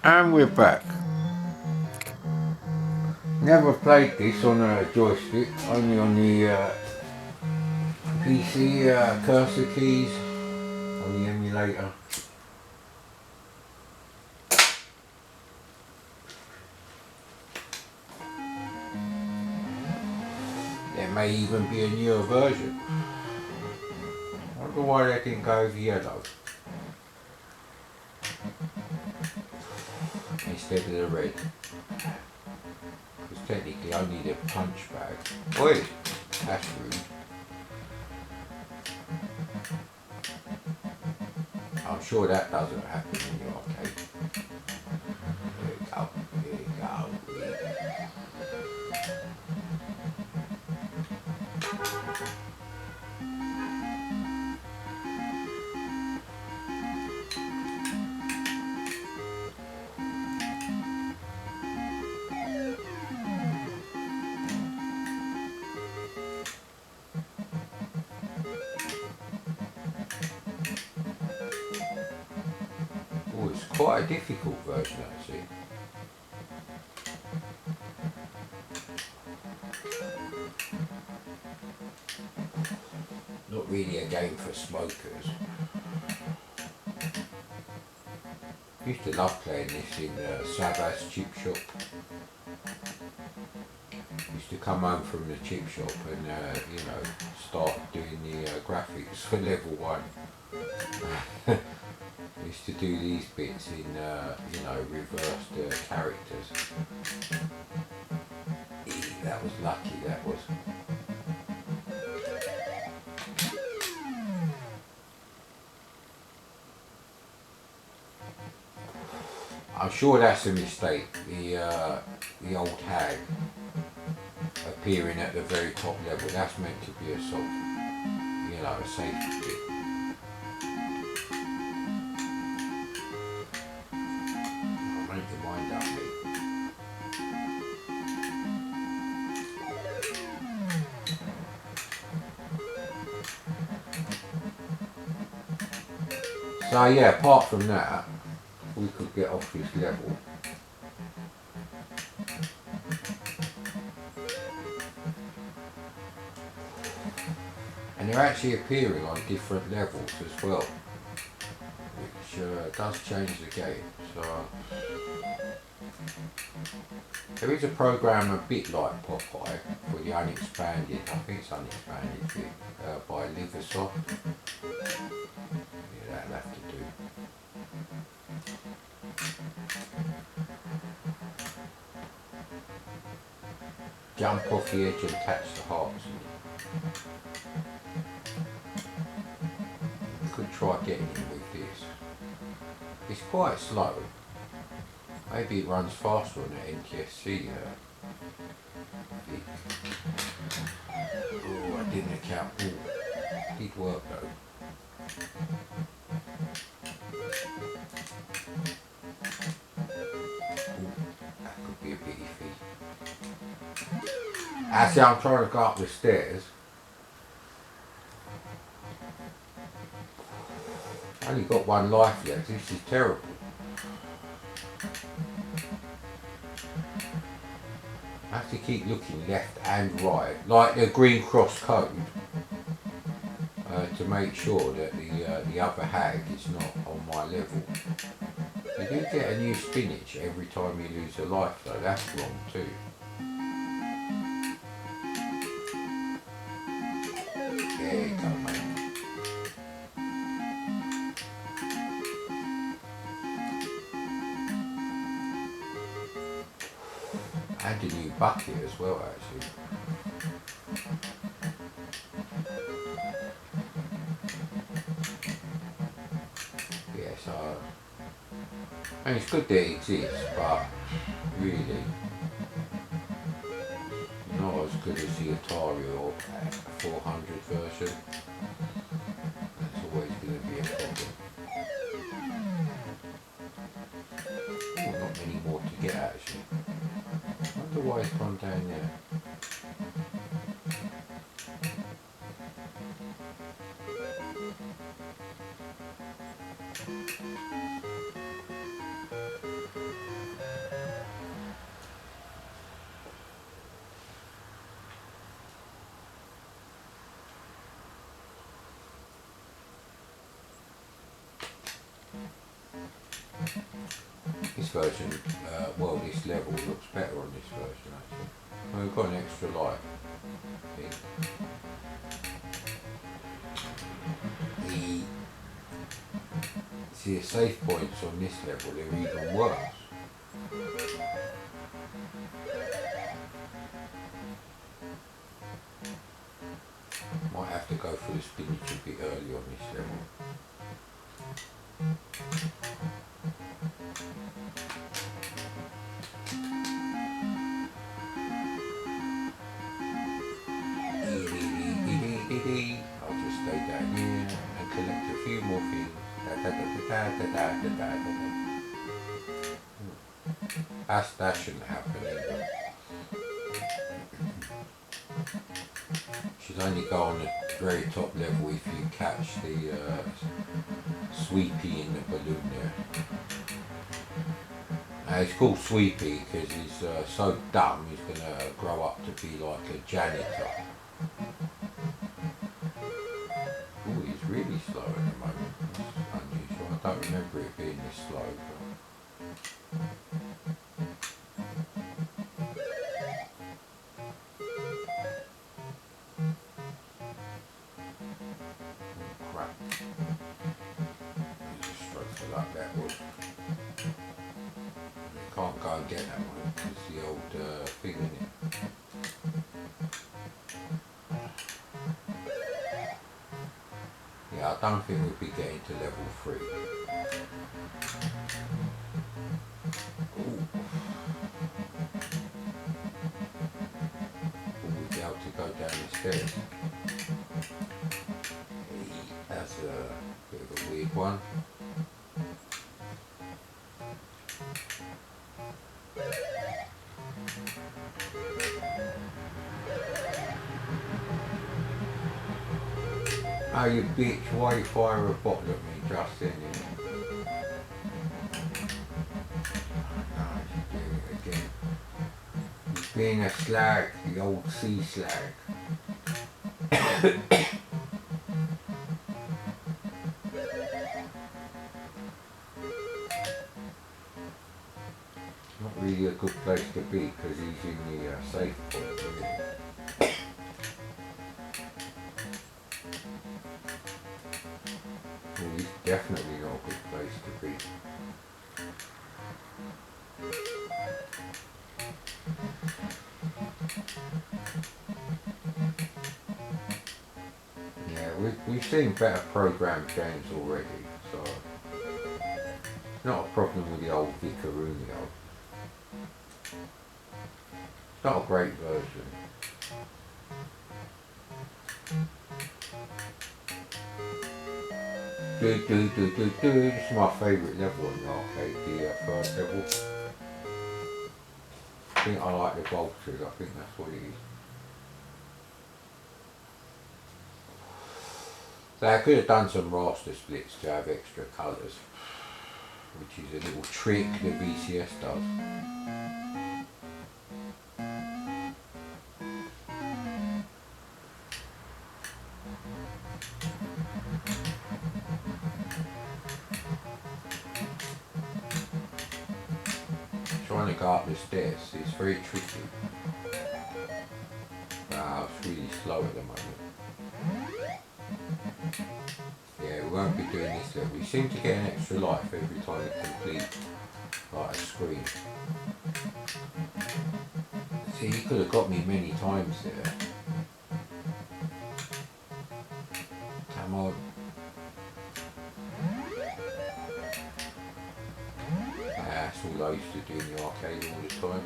And we're back. Never played this on a joystick, only on the PC cursor keys on the emulator. There may even be a newer version. I wonder why they didn't go with yellow instead of the red. Because technically I need a punch bag. Oi, that's rude. I'm sure that doesn't happen in the arcade. There you go, there you go. Oh, it's quite a difficult version actually. Not really a game for smokers. Used to love playing this in Savas chip shop. Used to come home from the chip shop and you know, start doing the graphics for level 1. Used to do these bits in you know, reversed characters. That was lucky, that was. I'm sure that's a mistake. The old hag appearing at the very top level. That's meant to be a sort of, you know, a safety bit. I'll make your mind up, mate. So yeah, apart from that, we could get off this level. And they're actually appearing on different levels as well, which does change the game. So there is a program a bit like Popeye for the unexpanded, I think it's unexpanded bit, by Liversoft. Yeah, that'll have to do. Jump off the edge and catch the hearts. Could try getting in with this. It's quite slow. Maybe it runs faster on the NTSC. Oh, I didn't account. Oh, did work though. That could be a bit iffy. Actually, I'm trying to go up the stairs. I only got one life left. This is terrible. I have to keep looking left and right, like the green cross code, to make sure that the other hag is not on my level. You do get a new spinach every time you lose a life though, that's wrong too. There you go, mate. And a new bucket as well actually. Yeah, so, and it's good that it exists, but really not as good as the Atari or 400 version. That's always going to be a problem. Oh, not many more to get actually. I wonder why it's gone down there. This version, well, this level looks better on this version actually. Well, we've got an extra light. See, the safe points on this level, they're even worse. Might have to go for the spinach a bit early on this level. I'll just stay down here and collect a few more things. That shouldn't happen either. Should only go on the very top level if you catch the sweepy in the balloon there. It's called Sweepy because he's so dumb he's going to grow up to be like a janitor. Oh, he's really slow at the moment. That's unusual. I don't remember it being this slow. Oh, crap. He's just straight for like that wood. Can't go and get that one, it's the old thing in it. Yeah, I don't think we'll be getting to level 3. Ooh. Will we be able to go down the stairs? That's a bit of a weird one. Oh, you bitch, why you fire a bottle at me just then? No, she's doing it again. He's being a slag, the old sea slag. Not really a good place to be because he's in the safe point, really. Well, he's definitely not a good place to be. Yeah, we've seen better programmed games already, so it's not a problem with the old VICTACULAR. It's not a great version. This is my favourite level in the arcade, the first level. I think I like the vultures, I think that's what it is. So I could have done some raster splits to have extra colours, which is a little trick the VCS does. Trying to go up the stairs is very tricky. Wow, it's really slow at the moment. Yeah, we won't be doing this level. We seem to get an extra life every time we complete like a screen. See, he could have got me many times there. Come on. That's all I used to do in the arcade all the time.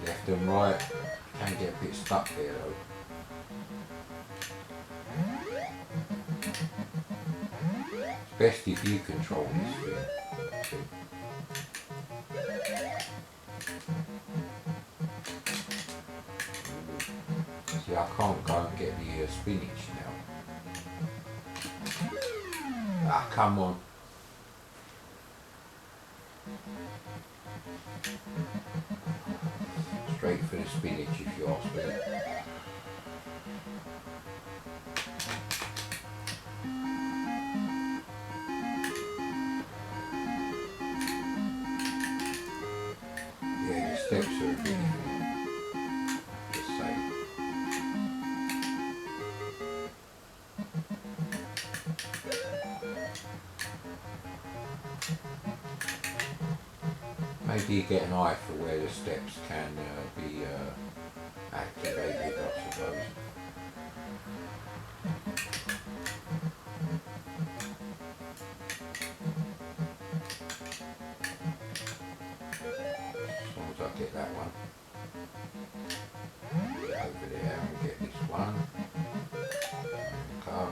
Left and right. Can get a bit stuck there though. It's best if you control this thing. See, I can't go and get the spinach now. Ah, come on. Straight for the spinach if you ask me. steps are a bit the same. Maybe you get an eye for where the steps can be activated, I suppose. As long as I get that one. Get over there and get this one. Okay.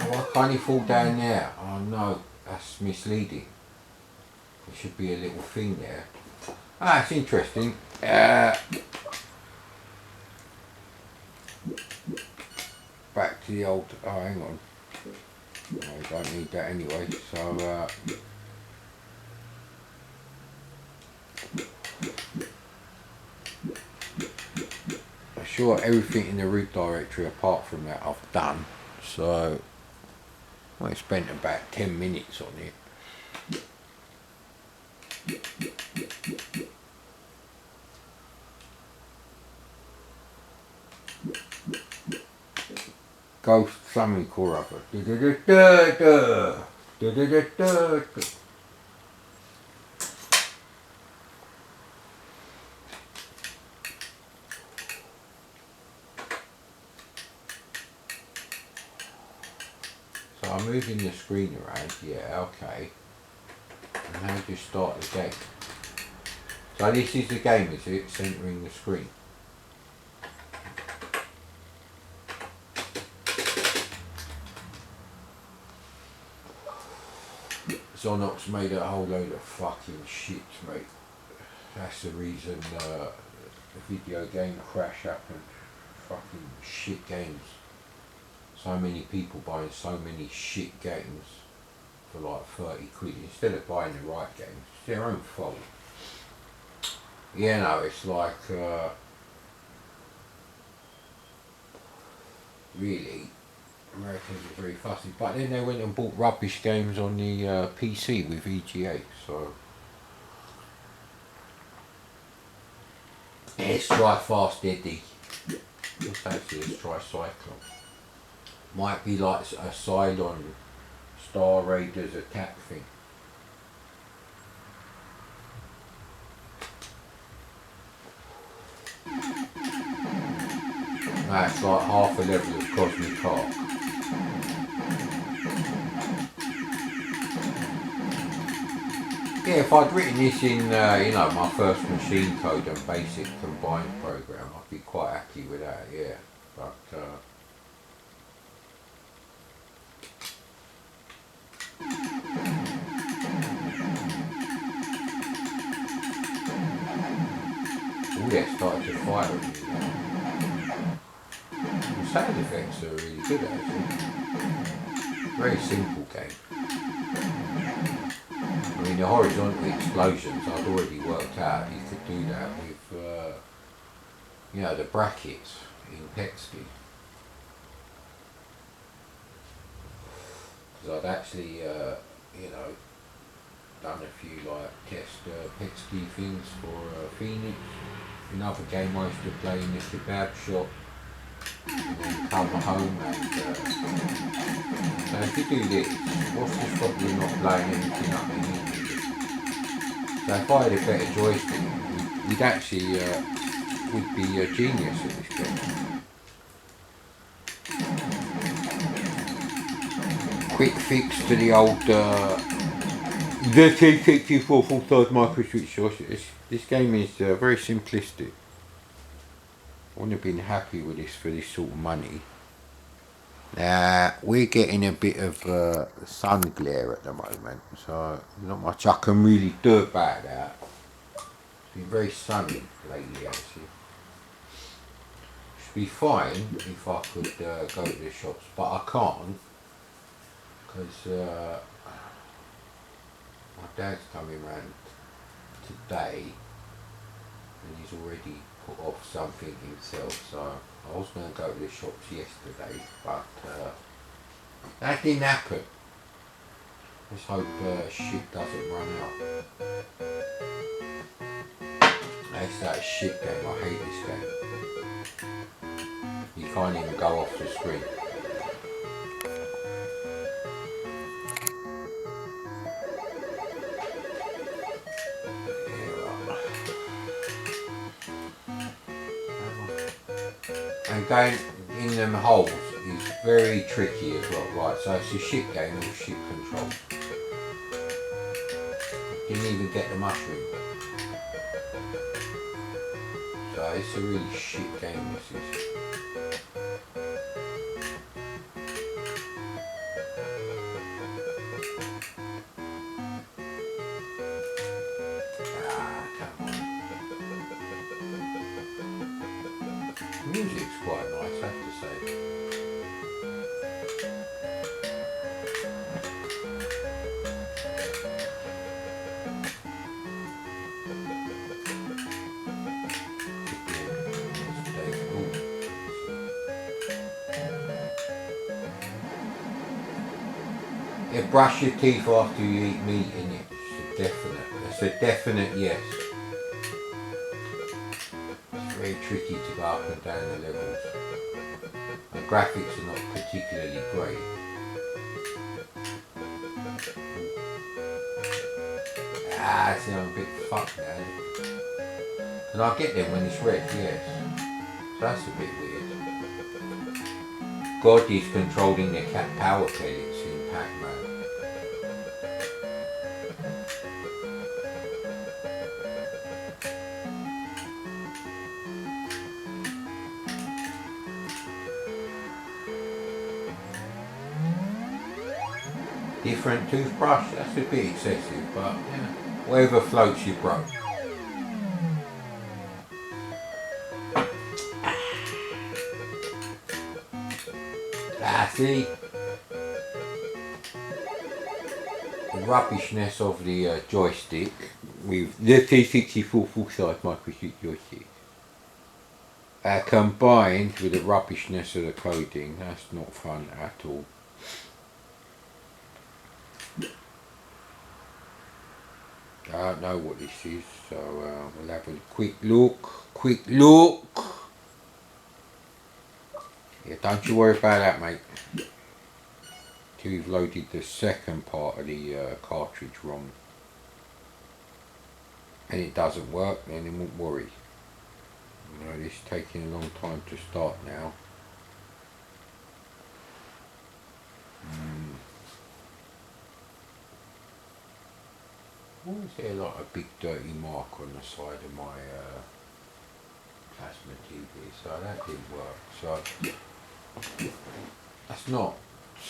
Why can't he fall down there? Oh no, that's misleading. There should be a little thing there. Ah, it's interesting. Back to the old, oh hang on. I don't need that anyway, so I'm sure everything in the root directory apart from that I've done. So I spent about 10 minutes on it. Ghost something or other. So I'm moving the screen around, yeah, okay. And now just start the game. So this is the game, is it? Centering the screen. Zonox made a whole load of fucking shit, mate. That's the reason the video game crash happened. Fucking shit games. So many people buying so many shit games for like 30 quid instead of buying the right games. It's their own fault. Yeah, no, it's like really Americans are very fussy, but then they went and bought rubbish games on the PC with EGA, so let's try Fast Eddie. What's actually, let's try Cyclone. Might be like a Cylon Star Raiders attack thing. That's like half a level of Cosmic Heart. Yeah, if I'd written this in, you know, my first machine code and basic combined program, I'd be quite happy with that, yeah. But, oh yeah, started to fire at me. The sound effects are really good actually. Very simple game. I mean the horizontal explosions I'd already worked out you could do that with you know, the brackets in PEXD. Because I'd actually you know, done a few like test PEXD things for Phoenix. Another game I used to play in the kebab shop. And then come home and so if you do this, what's to stop you not blowing anything up immediately? So if I had a better joystick, we'd actually would be a genius at this game. Quick fix to the old the COMMODORE full-size micro switch joystick. This game is very simplistic. I wouldn't have been happy with this for this sort of money. Now we're getting a bit of sun glare at the moment, so not much I can really do about that. It's been very sunny lately actually. Should be fine if I could go to the shops, but I can't because my dad's coming round today and he's already put off something himself. So I was going to go to the shops yesterday, but that didn't happen. Let's hope shit doesn't run out. That's that shit game. I hate this game. You can't even go off the screen. And going in them holes is very tricky as well. Right, so it's a shit game with shit control. Didn't even get the mushroom. So it's a really shit game, this is. Music's quite nice, I have to say. Yeah, brush your teeth after you eat meat in it. It's a definite. It's a definite yes. Very tricky to go up and down the levels. The graphics are not particularly great. See, I'm a bit fucked now. And I get them when it's red, yes. So that's a bit weird. God is controlling the cat power pellets in Pac-Man. Different toothbrush, that's a bit excessive, but yeah, whatever floats your boat. See? The rubbishness of the joystick with the theC64 full-size microchip joystick combined with the rubbishness of the coding, that's not fun at all. I don't know what this is, so we'll have a quick look. Yeah, don't you worry about that, mate. Till you've loaded the second part of the cartridge ROM. And it doesn't work, then you won't worry. You know, this is taking a long time to start now. Why is there like a big dirty mark on the side of my plasma TV? So that didn't work. So that's not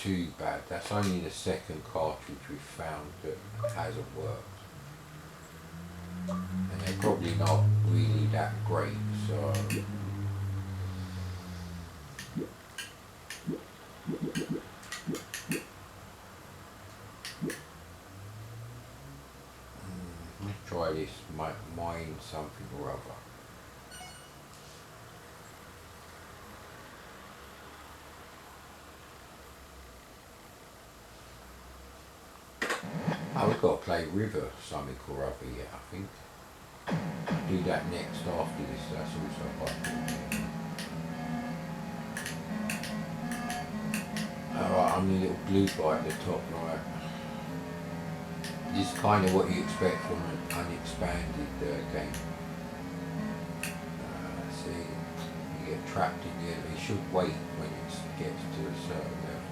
too bad. That's only the second cartridge we've found that hasn't worked. And they're probably not really that great, so let's try this, mine something or other. Oh, we've got to play River something or other yet, I think. Do that next after this, that's also quite cool. Alright, I'm the little blue guy at the top right. This is kind of what you expect from an unexpanded game. See, you get trapped in the enemy. You should wait when it gets to a certain level.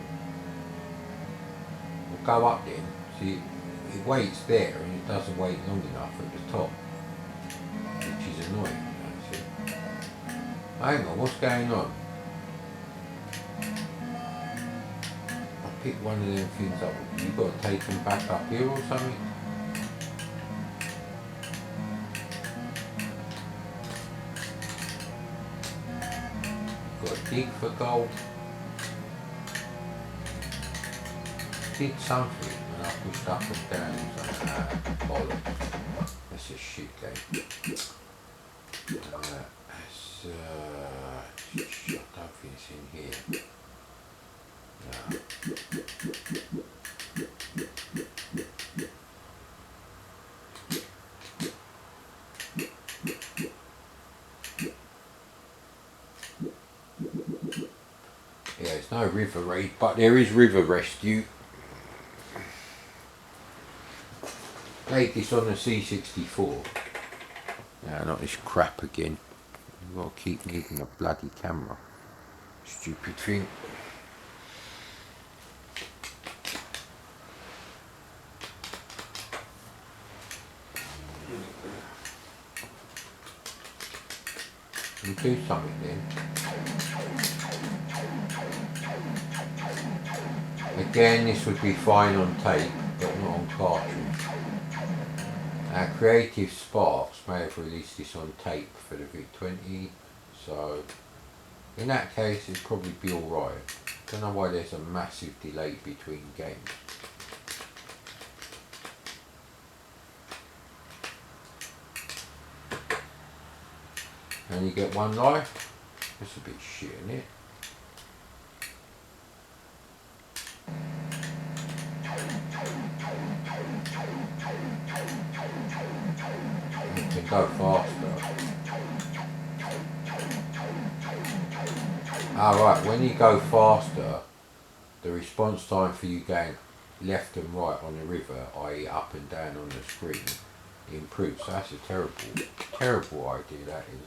We'll go up then. See, it waits there and it doesn't wait long enough at the top, which is annoying. See. Hang on, what's going on? I picked one of them things up. You've got to take them back up here or something? You've got to dig for gold. Did something. I pushed up and down, so bollocks. That's a shit game. No river raid, but there is river rescue. Played this on the C64. Now, not this crap again. I've got to keep moving the bloody camera. Stupid thing. We do something then. Again, this would be fine on tape, but not on cartridge. Creative Sparks may have released this on tape for the VIC20, so in that case it'd probably be alright. Don't know why there's a massive delay between games. And you get one life. That's a bit shit, isn't it? You can go faster. Right, when you go faster, the response time for you going left and right on the river, i.e. up and down on the screen, improves. So that's a terrible idea that is.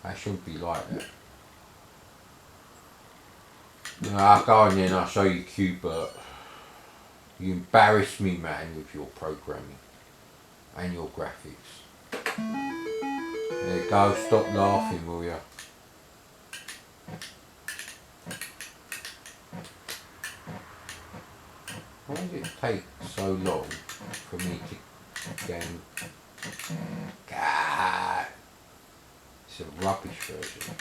That shouldn't be like that. I'll go on then, I'll show you Cuba. You embarrass me, man, with your programming and your graphics. There you go, stop laughing, will ya? Why does it take so long for me to gain? God, it's a rubbish version.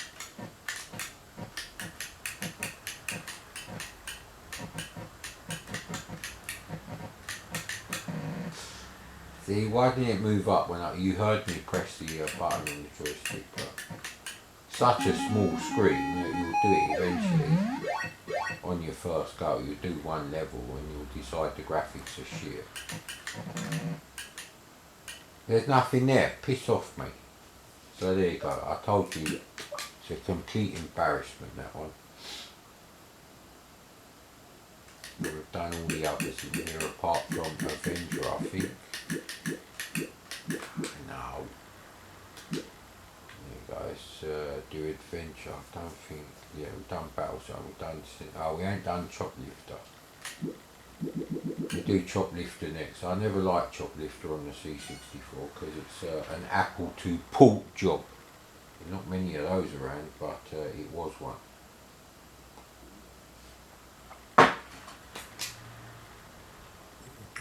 See, why didn't it move up when you heard me press the button on the joystick? But such a small screen that you'll do it eventually on your first go. You'll do one level and you'll decide the graphics are shit. There's nothing there. Piss off, mate. So there you go. I told you it's a complete embarrassment, that one. We've done all the others in here apart from Avenger, I think. No. There you go. Let's do Adventure. I don't think. Yeah, we've done Battlezone. We've done. Oh, we ain't done Choplifter. We do Choplifter next. I never liked Choplifter on the C64 because it's an Apple II port job. There's not many of those around, but it was one.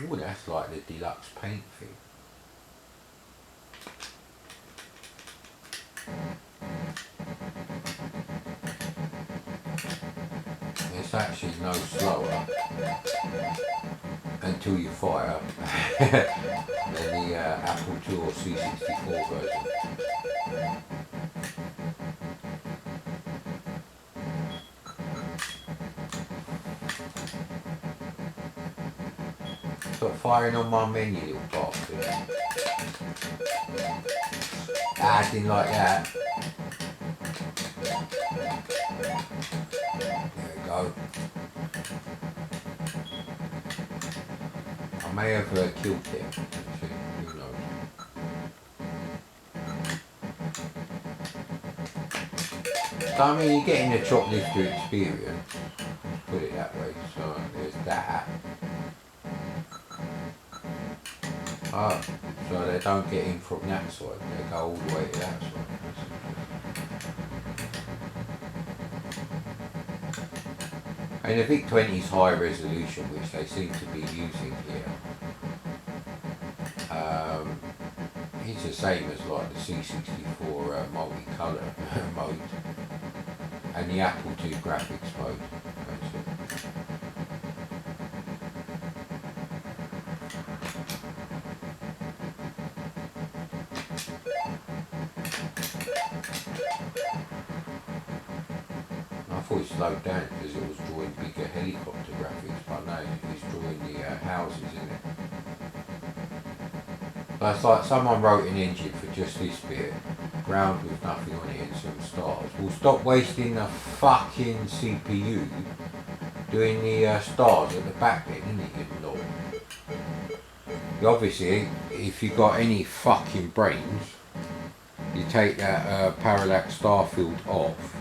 Oh, that's like the deluxe paint thing. It's actually no slower until you fire than the Apple II or C64 version. Stop firing on my menu, little bastard. I didn't like that. There we go. I may have killed him. Who knows? So I mean, you're getting the Choplifter experience. Let's put it that way. So there's that. Oh, so they don't get in from that side, they go all the way to that side. And the VIC20's high resolution, which they seem to be using here, it's the same as like the C64 multicolour mode and the Apple II graphics mode. I thought it slowed down because it was drawing bigger helicopter graphics, but no, it's drawing the houses in it. But it's like someone wrote an engine for just this bit, ground with nothing on it and some stars. Well, stop wasting the fucking CPU doing the stars at the back then, isn't it, you lot? Obviously, if you got any fucking brains, you take that parallax star field off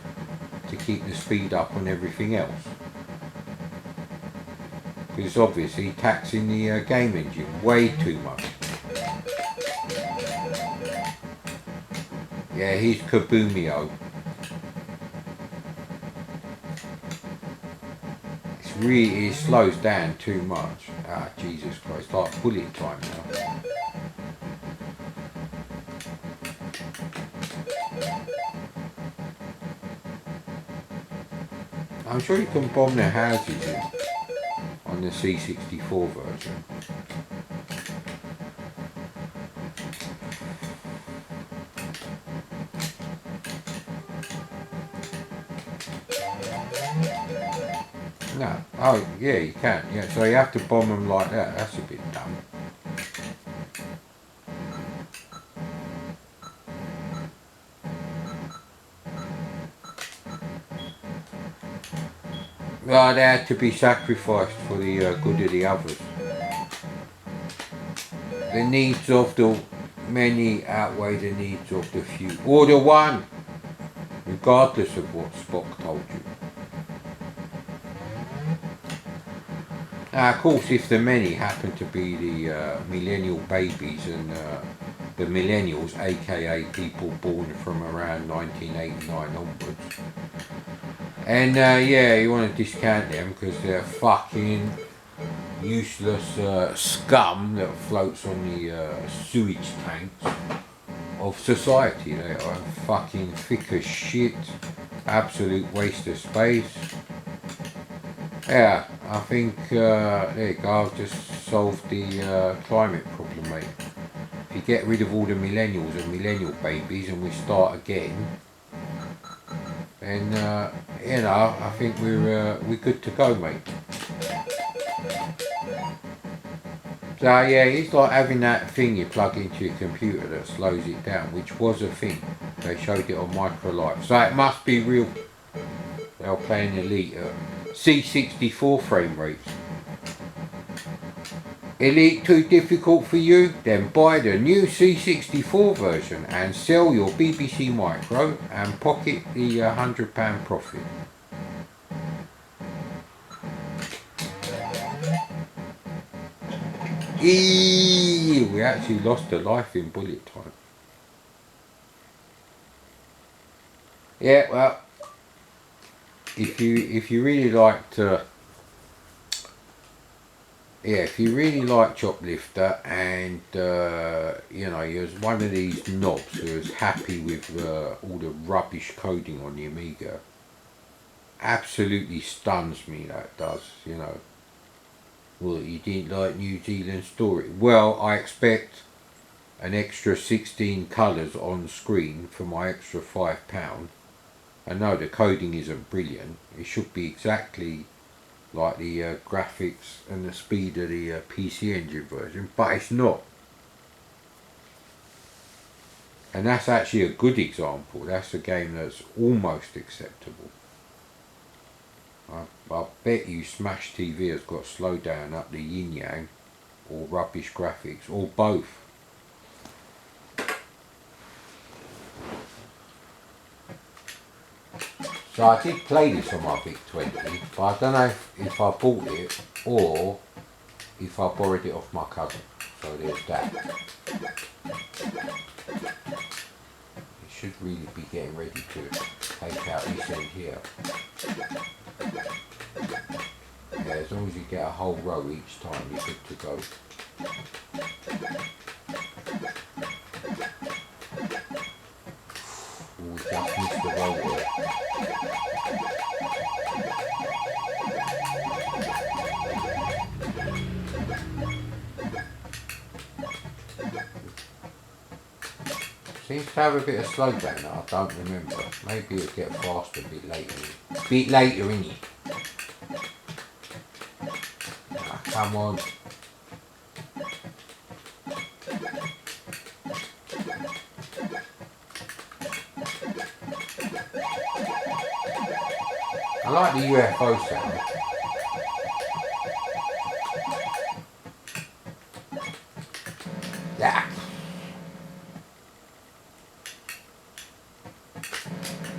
to keep the speed up on everything else. Because it's obviously taxing the game engine way too much. Yeah, he's Kaboomio. It's really, it slows down too much. Ah, Jesus Christ, like bullet time now. I'm sure you can bomb their houses on the C64 version. No. Oh, yeah, you can. Yeah, so you have to bomb them like that. That's a bit dumb. Well, they had to be sacrificed for the good of the others. The needs of the many outweigh the needs of the few. Or the one, regardless of what Spock told you. Now, of course, if the many happen to be the millennial babies and the millennials, aka people born from around 1989 onwards, and yeah, you want to discount them because they're fucking useless scum that floats on the sewage tanks of society. They are fucking thick as shit, absolute waste of space. Yeah, I think, there you go, I've just solved the climate problem, mate. If you get rid of all the millennials and millennial babies and we start again, then, you know, I think we're good to go, mate. So yeah, it's like having that thing you plug into your computer that slows it down, which was a thing. They showed it on Microlife. So it must be real. They were playing Elite at C64 frame rates. Elite too difficult for you? Then buy the new C64 version and sell your BBC Micro and pocket the £100 profit. We actually lost a life in bullet time. Yeah, well, if you really like to, yeah, if you really like Choplifter and you know, you're one of these knobs who's happy with all the rubbish coding on the Amiga, absolutely stuns me, that does, you know. Well, you didn't like New Zealand Story. Well, I expect an extra 16 colours on screen for my extra £5. I know the coding isn't brilliant. It should be exactly like the graphics and the speed of the PC Engine version, but it's not. And that's actually a good example. That's a game that's almost acceptable. I bet you Smash TV has got slowdown up the yin yang, or rubbish graphics, or both. So I did play this on my VIC20, but I don't know if I bought it or if I borrowed it off my cousin. So there's that. It should really be getting ready to take out this end here. Yeah, as long as you get a whole row each time, you're good to go. Oh, we just missed the row there. Seems to have a bit of slowdown now, I don't remember. Maybe it'll get faster a bit later. Bit later, innit? Ah, come on. I like the UFO sound. Yeah.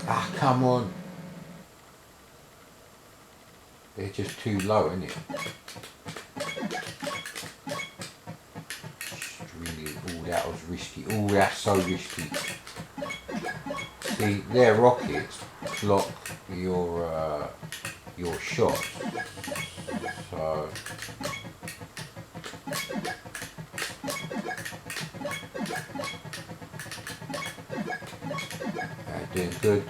Ah, come on. They're just too low, isn't it? Just really, oh, that was risky. Oh, that's so risky. See, their rockets block your shots. So doing good.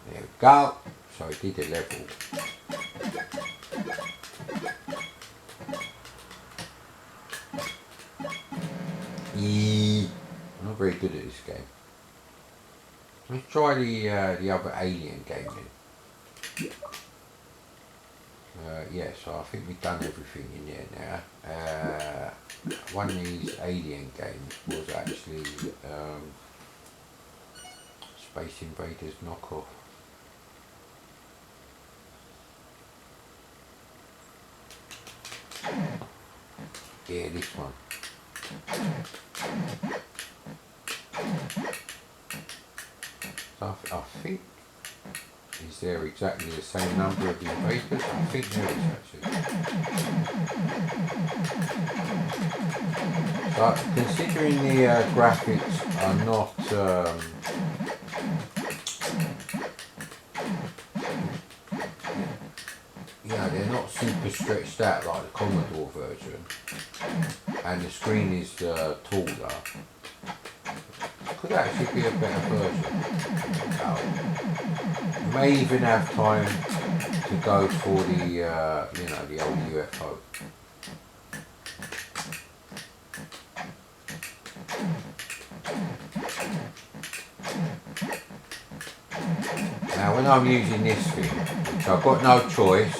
There we go. So I did a level. I'm not very good at this game. Let's try the other Alien game then. Yeah, so I think we've done everything in there now. One of these Alien games was actually Space Invaders knockoff. Yeah, this one. So I think, is there exactly the same number of invaders? I think there is actually. So considering the graphics are not they're not super stretched out like the Commodore version, and the screen is taller, could actually be a better version. May even have time to go for the the old UFO. Now when I'm using this thing, which I've got no choice.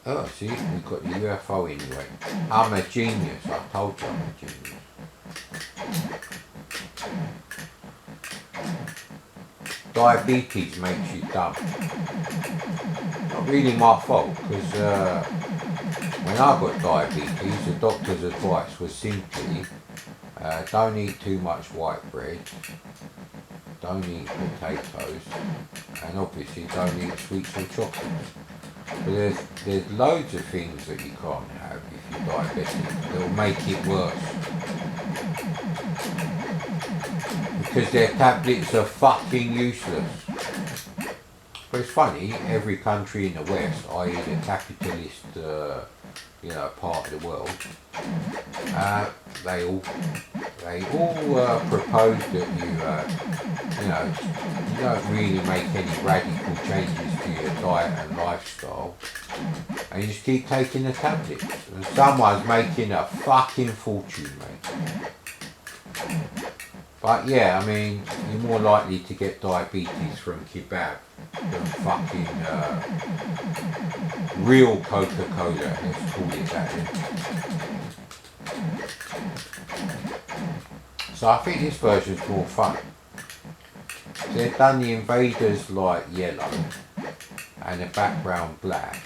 Oh, see, we've got the UFO anyway. I'm a genius, I told you I'm a genius. Diabetes makes you dumb. Not really my fault, because when I got diabetes, the doctor's advice was simply don't eat too much white bread, don't eat potatoes, and obviously don't eat sweets or chocolates. But there's loads of things that you can't have if you're diabetic. They'll make it worse. Because their tablets are fucking useless. But it's funny, every country in the West, i.e. the capitalist part of the world, they all propose that you don't really make any radical changes to your diet and lifestyle, and you just keep taking the tablets, and someone's making a fucking fortune, mate. But yeah, I mean, you're more likely to get diabetes from kebab than fucking real Coca-Cola, let's call it that then. So I think this version's more fun. They've done the invaders like yellow and the background black.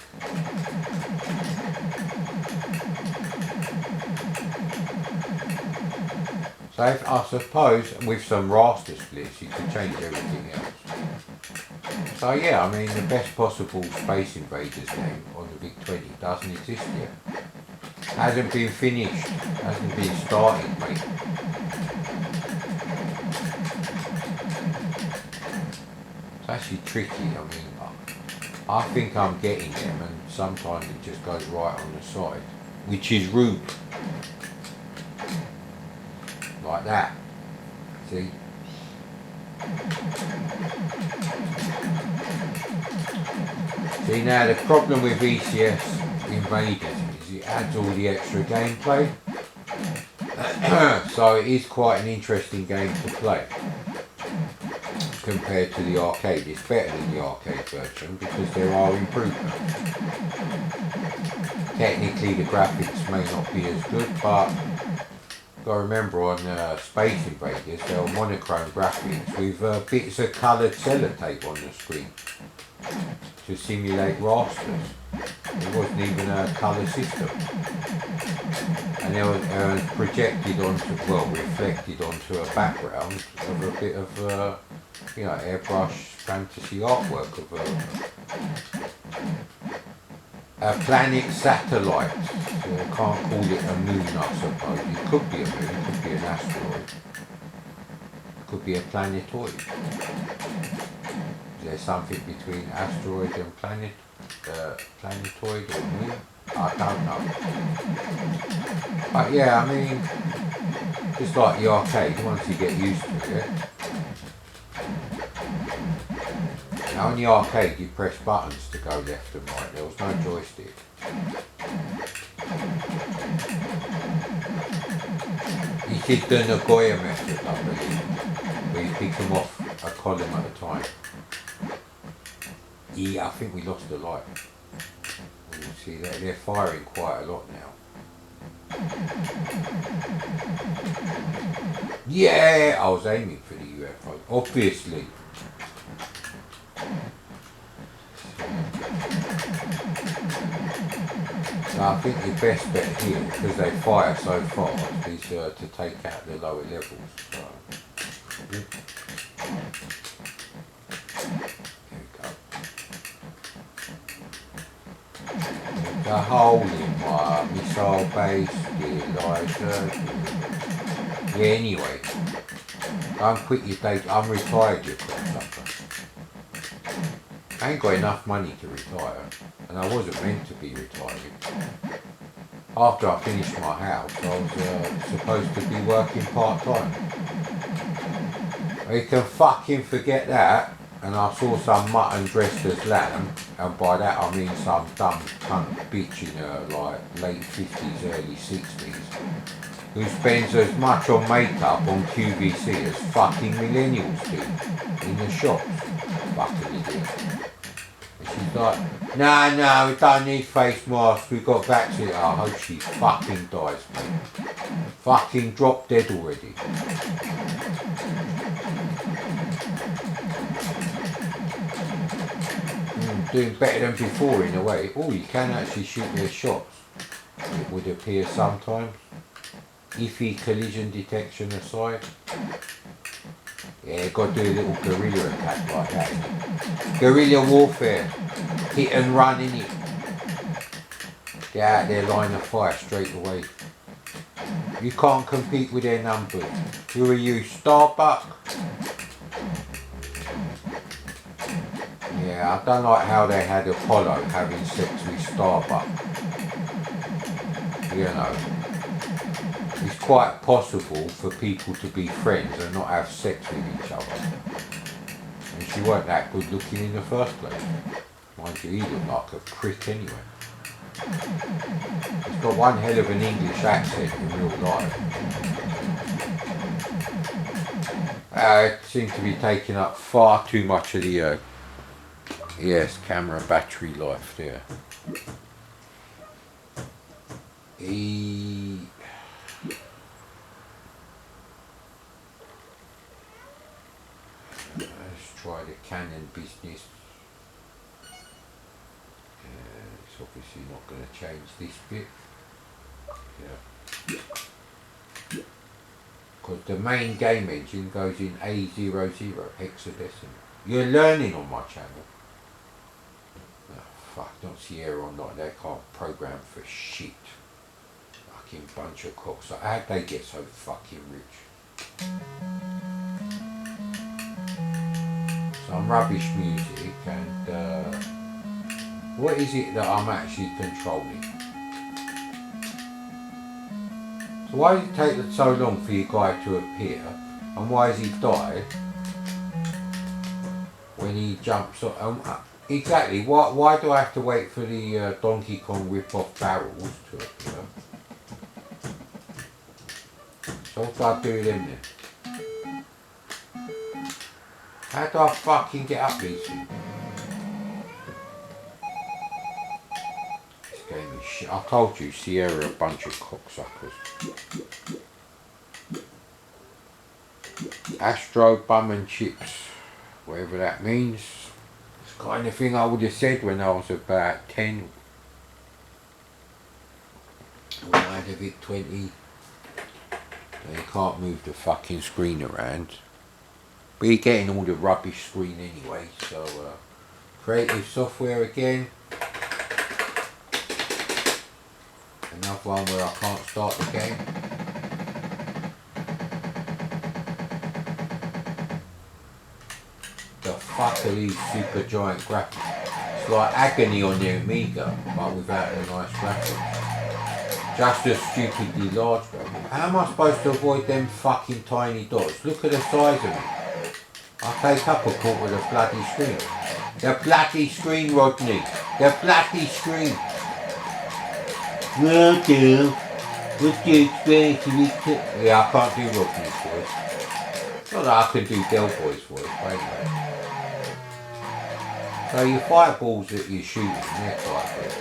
So I suppose with some raster splits you could change everything else. So yeah, I mean the best possible Space Invaders game on the VIC20 doesn't exist yet. Hasn't been finished, hasn't been started, mate. It's actually tricky, I mean, I think I'm getting them and sometimes it just goes right on the side, which is rude. Like that, see? See now the problem with VCS Invaders is it adds all the extra gameplay, so it is quite an interesting game to play compared to the arcade. It's better than the arcade version because there are improvements. Technically the graphics may not be as good, but Got to remember on Space Invaders there were monochrome graphics with bits of coloured sellotape on the screen to simulate rasters. It wasn't even a colour system. And it was projected onto, well, reflected onto a background of a bit of, you know, airbrush fantasy artwork of a planet satellite. So I can't call it a moon, I suppose. It could be a moon, it could be an asteroid. It could be a planetoid. Is there something between asteroid and planetoid or moon? I don't know. But yeah, I mean, just like the arcade, once you get used to it. Now in the arcade you press buttons to go left and right, there was no joystick. This is the Nagoya method, I believe, where you pick them off a column at a time. Yeah, I think we lost the light. You see that they're firing quite a lot now. Yeah, I was aiming for the UFO, obviously. So I think the best bet here, because they fire so fast, is to take out the lower levels. So. Here we go. The hole in my missile base, the Elijah. Yeah, anyway, don't quit your day. I'm retired, you cocksucker. I ain't got enough money to retire, and I wasn't meant to be retiring. After I finished my house, I was supposed to be working part-time. You can fucking forget that, and I saw some mutton dressed as lamb, and by that I mean some dumb cunt bitch in her like late 50s, early 60s, who spends as much on makeup on QVC as fucking millennials do in the shops. Fucking idiot. She's like, no, we don't need face masks, we've got vaccine. I hope she fucking dies, mate. Fucking drop dead already. Doing better than before in a way. Oh, you can actually shoot their shots, it would appear sometimes. Iffy collision detection aside. Yeah, got to do a little guerrilla attack like that. Guerrilla warfare. Hit and run, innit? Get out there, line of fire straight away. You can't compete with their numbers. Who are you, Starbuck? Yeah, I don't like how they had Apollo having sex with Starbuck. You know. It's quite possible for people to be friends and not have sex with each other. And she weren't that good looking in the first place. Mind you, he looked like a prick anyway. He's got one hell of an English accent in real life. It seems to be taking up far too much of the yes, camera battery life there. Let's try the Canon business. It's obviously not going to change this bit. Yeah. Because the main game engine goes in A00 hexadecimal. You're learning on my channel. Oh, fuck, not Sierra or not. They can't program for shit. Fucking bunch of cocks. So how'd they get so fucking rich? Some rubbish music and what is it that I'm actually controlling? So why did it take so long for your guy to appear, and why has he died when he jumps on? Exactly, why do I have to wait for the Donkey Kong rip-off barrels to appear? So what do I do with them then? How do I fucking get up these things? This game is shit. I told you, Sierra a bunch of cocksuckers. Astro Bum and Chips, whatever that means. It's the kind of thing I would have said when I was about 10. When I had a VIC20. You can't move the fucking screen around. But you're getting all the rubbish screen anyway, so creative software again. Another one where I can't start the game. The fuck are these super giant graphics? It's like Agony on the Amiga, but without the nice graphics. Just a stupidly large graphic. How am I supposed to avoid them fucking tiny dots? Look at the size of it. I take up a quarter of the bloody screen. The bloody screen, Rodney. The bloody screen. Well, do. What's your experience with it? Yeah, I can't do Rodney's voice. Not that I can do Del Boy's voice, but anyway. So your fireballs that you're shooting, they're quite good.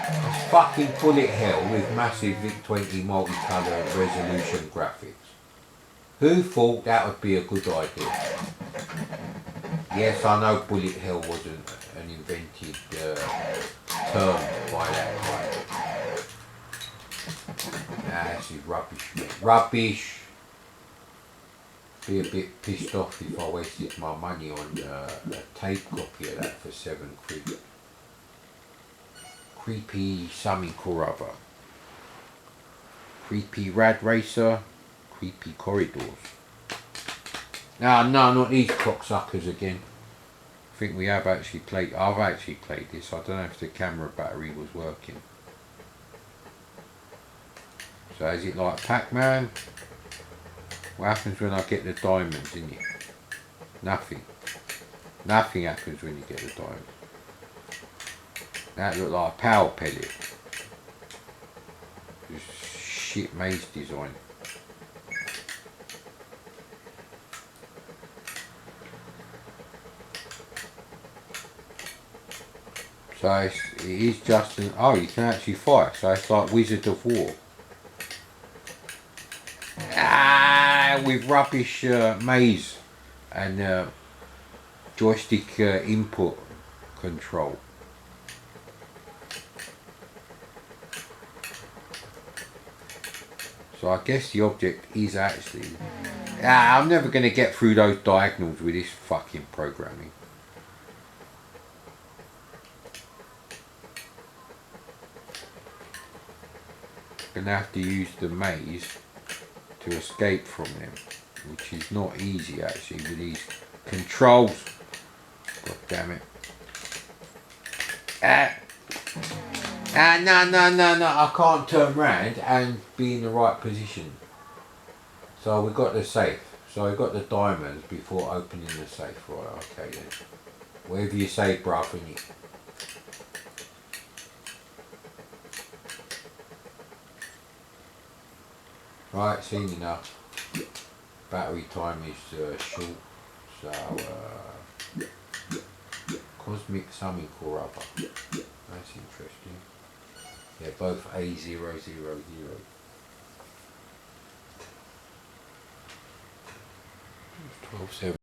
It's fucking bullet hell with massive VIC20 multicolour resolution graphics. Who thought that would be a good idea? Yes, I know bullet hell wasn't an invented term by that time. Nah, this is rubbish. Rubbish! Be a bit pissed off if I wasted my money on a tape copy of that for £7. Creepy something or other. Creepy Rad Racer. Creepy Corridors. No, not these cocksuckers again. I think we have actually played, I've actually played this. I don't know if the camera battery was working. So is it like Pac-Man? What happens when I get the diamonds in it? Nothing. Nothing happens when you get the diamonds. That looked like a power pellet. Just shit maze design. So it is just an, oh, you can actually fire. So it's like Wizard of War. With rubbish maze and joystick input control. So I guess the object is actually... I'm never going to get through those diagonals with this fucking programming. Going to have to use the maze to escape from them, which is not easy actually with these controls. God damn it. No, I can't turn round and be in the right position. So we got the safe. So we got the diamonds before opening the safe. Right, okay then. Whatever you say, bruv, innit? Right, seen enough. Battery time is short, so cosmic something or other. That's interesting. They're both A000. 12.7.